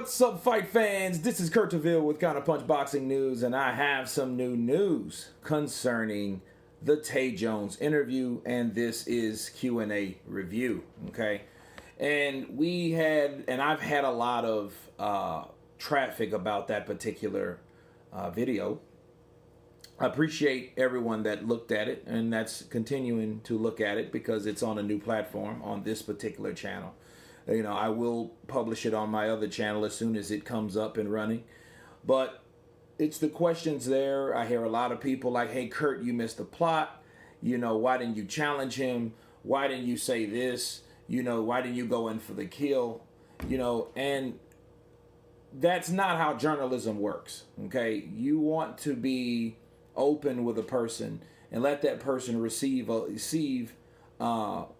What's up, fight fans? This is Kurt DeVille with Counterpunched Boxing News, and I have some new news concerning the Tay Jones interview, and this is Q&A review, okay? And I've had a lot of traffic about that particular video. I appreciate everyone that looked at it, and that's continuing to look at it because it's on a new platform on this particular channel. You know, I will publish it on my other channel as soon as it comes up and running. But it's the questions there. I hear a lot of people like, hey, Kurt, you missed the plot. You know, why didn't you challenge him? Why didn't you say this? You know, why didn't you go in for the kill? You know, and that's not how journalism works, okay? You want to be open with a person and let that person receive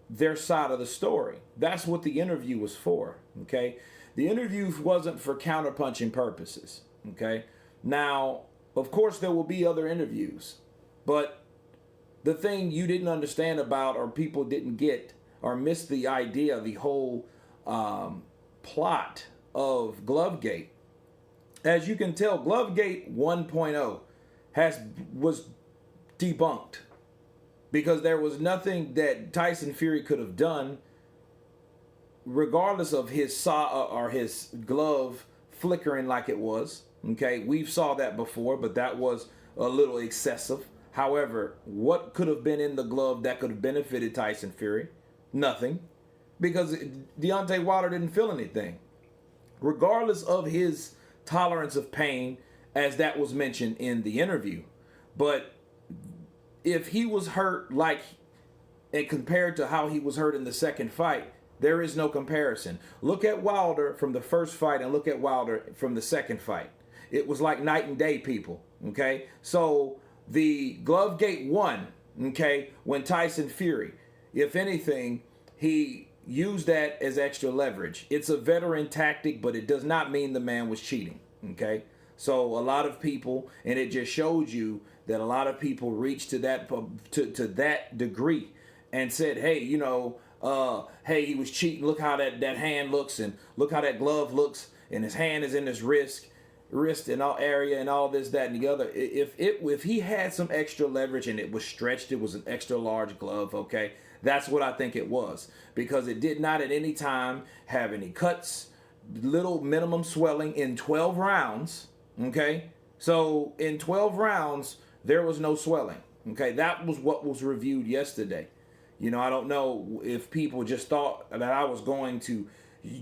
their side of the story. That's what the interview was for, okay? The interview wasn't for counterpunching purposes, okay? Now, of course, there will be other interviews, but the thing you didn't understand about or people didn't get or missed the idea, the whole plot of Glovegate. As you can tell, Glovegate 1.0 was debunked, because there was nothing that Tyson Fury could have done, regardless of his saw or his glove flickering like it was. Okay, we've saw that before, but that was a little excessive. However, what could have been in the glove that could have benefited Tyson Fury? Nothing, because Deontay Wilder didn't feel anything, regardless of his tolerance of pain, as that was mentioned in the interview. But if he was hurt and compared to how he was hurt in the second fight, there is no comparison. Look at Wilder from the first fight and look at Wilder from the second fight. It was like night and day, people, okay? So the Glovegate won, okay, when Tyson Fury, if anything, he used that as extra leverage. It's a veteran tactic, but it does not mean the man was cheating, okay? So a lot of people, and it just showed you that a lot of people reached to that that degree and said, hey, you know, hey, he was cheating. Look how that hand looks, and look how that glove looks, and his hand is in his wrist and all area and all this, that, and the other. If he had some extra leverage and it was stretched, it was an extra large glove, okay? That's what I think it was, because it did not at any time have any cuts, little minimum swelling in 12 rounds, okay? So in 12 rounds, there was no swelling, okay? That was what was reviewed yesterday. You know, I don't know if people just thought that I was going to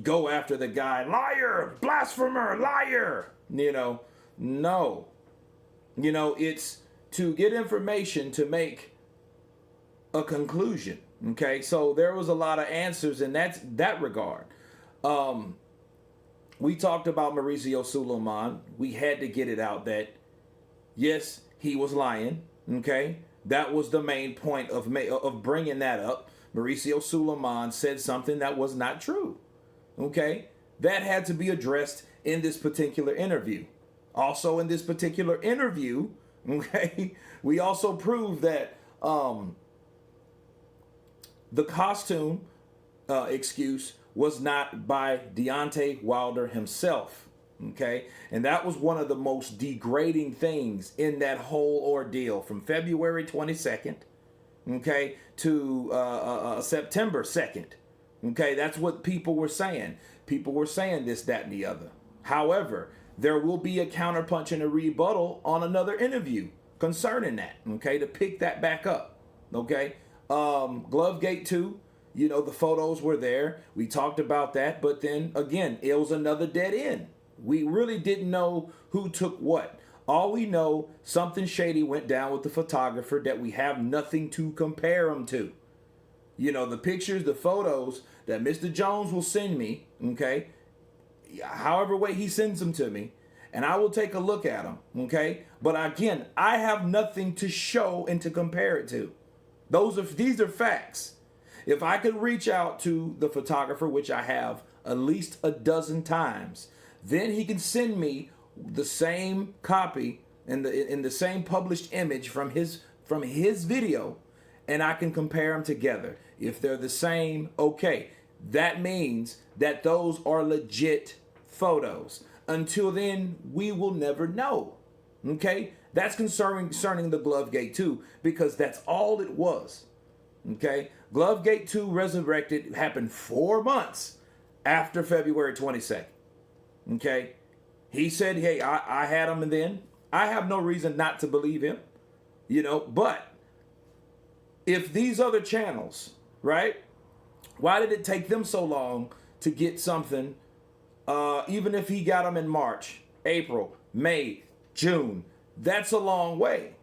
go after the guy, liar, blasphemer, liar. You know, no. You know, it's to get information to make a conclusion, okay? So there was a lot of answers in that regard. We talked about Mauricio Sulaiman. We had to get it out that, yes, he was lying, okay? That was the main point of bringing that up. Mauricio Sulaiman said something that was not true, okay? That had to be addressed in this particular interview. Also in this particular interview, okay, we also proved that the costume excuse was not by Deontay Wilder himself, okay? And that was one of the most degrading things in that whole ordeal from February 22nd, okay, to September 2nd, okay? That's what people were saying. People were saying this, that, and the other. However, there will be a counterpunch and a rebuttal on another interview concerning that, okay, to pick that back up, okay? Glovegate 2, you know, the photos were there. We talked about that, but then, again, it was another dead end. We really didn't know who took what. All we know, something shady went down with the photographer that we have nothing to compare him to. You know, the pictures, the photos that Mr. Jones will send me, okay, however way he sends them to me, and I will take a look at them, okay? But again, I have nothing to show and to compare it to. These are facts. If I could reach out to the photographer, which I have at least a dozen times, then he can send me the same copy and in the same published image from his video, and I can compare them together. If they're the same, okay, that means that those are legit photos. Until then, we will never know. Okay? That's concerning the Glovegate 2, because that's all it was. Okay? Glovegate 2 resurrected happened 4 months after February 22nd. Okay? He said, hey, I had him, and then I have no reason not to believe him. But if these other channels, right? Why did it take them so long to get something, even if he got them in March, April, May, June? That's a long way.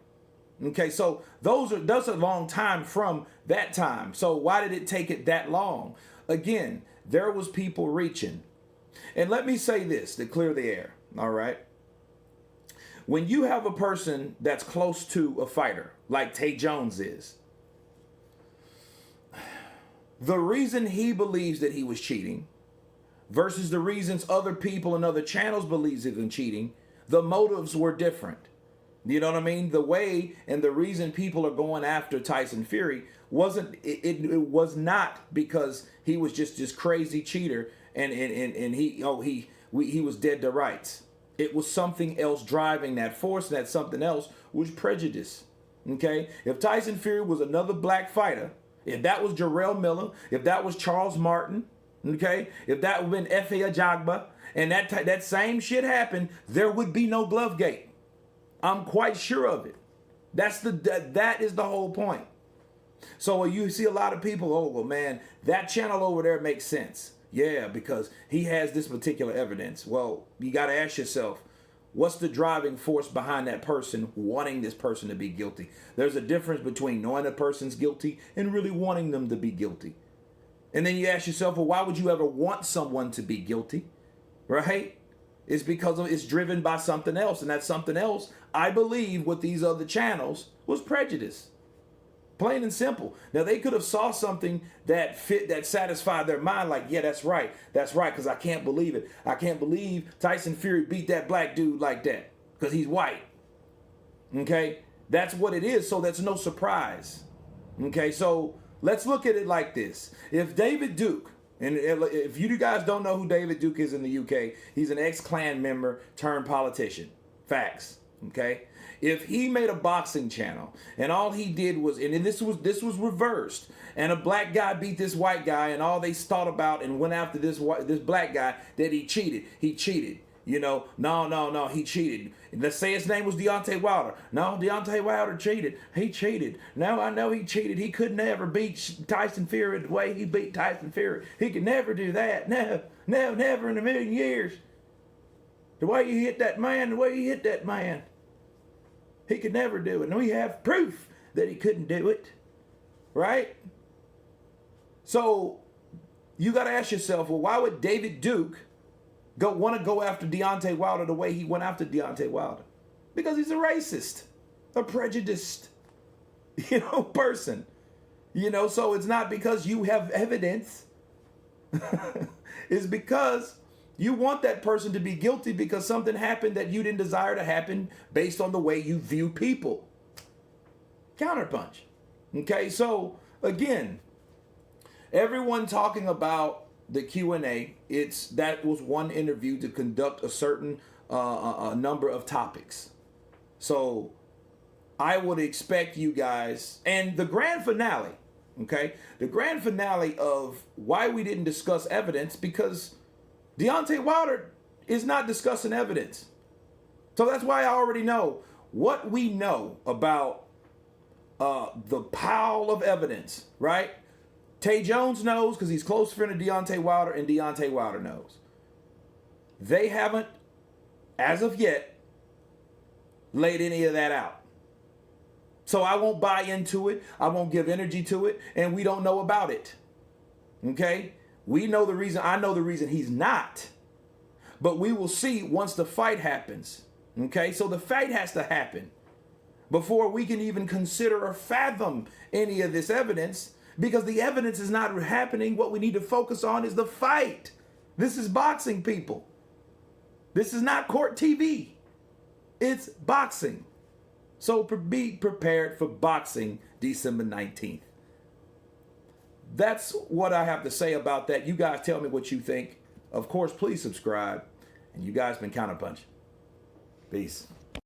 Okay, so that's a long time from that time. So why did it take it that long? Again, there was people reaching. And let me say this to clear the air, all right? When you have a person that's close to a fighter, like Tay Jones is, the reason he believes that he was cheating versus the reasons other people and other channels believes he was cheating, the motives were different. You know what I mean? The way and the reason people are going after Tyson Fury it was not because he was just this crazy cheater and he was dead to rights. It was something else driving that force, and that something else was prejudice. Okay? If Tyson Fury was another black fighter, if that was Jarrell Miller, if that was Charles Martin, okay, if that would have been Efe Ajagba, and that same shit happened, there would be no Glovegate. I'm quite sure of it. That is the whole point. So you see a lot of people, oh, well, man, that channel over there makes sense. Yeah, because he has this particular evidence. Well, you got to ask yourself, what's the driving force behind that person wanting this person to be guilty? There's a difference between knowing a person's guilty and really wanting them to be guilty. And then you ask yourself, well, why would you ever want someone to be guilty? Right? It's because it's driven by something else. And that something else, I believe, with these other channels, was prejudice. Plain and simple. Now, they could have saw something that satisfied their mind, like, yeah, that's right, because I can't believe it. I can't believe Tyson Fury beat that black dude like that, because he's white. Okay? That's what it is, so that's no surprise. Okay, so let's look at it like this. If David Duke, and if you guys don't know who David Duke is in the UK, he's an ex-Klan member turned politician. Facts. Okay? If he made a boxing channel and all he did was, and this was reversed, and a black guy beat this white guy, and all they thought about and went after this black guy, that he cheated. He cheated. No, he cheated. Let's say his name was Deontay Wilder. No, Deontay Wilder cheated. He cheated. No, I know he cheated. He could never beat Tyson Fury the way he beat Tyson Fury. He could never do that. No, never in a million years. The way you hit that man. He could never do it. And we have proof that he couldn't do it. Right? So you got to ask yourself, well, why would David Duke want to go after Deontay Wilder the way he went after Deontay Wilder? Because he's a racist, a prejudiced, person. So it's not because you have evidence. It's because you want that person to be guilty because something happened that you didn't desire to happen based on the way you view people. Counterpunch. Okay, so again, everyone talking about the Q&A, that was one interview to conduct a certain a number of topics. So I would expect you guys, and the grand finale, okay? The grand finale of why we didn't discuss evidence, because Deontay Wilder is not discussing evidence. So that's why I already know what we know about the pile of evidence, right? Tay Jones knows because he's close friend of Deontay Wilder, and Deontay Wilder knows. They haven't, as of yet, laid any of that out. So I won't buy into it. I won't give energy to it, and we don't know about it. Okay? We know the reason. I know the reason he's not. But we will see once the fight happens. Okay? So the fight has to happen before we can even consider or fathom any of this evidence, because the evidence is not happening. What we need to focus on is the fight. This is boxing, people. This is not court TV. It's boxing. So be prepared for boxing December 19th. That's what I have to say about that. You guys tell me what you think. Of course, please subscribe. And you guys been counterpunching. Peace.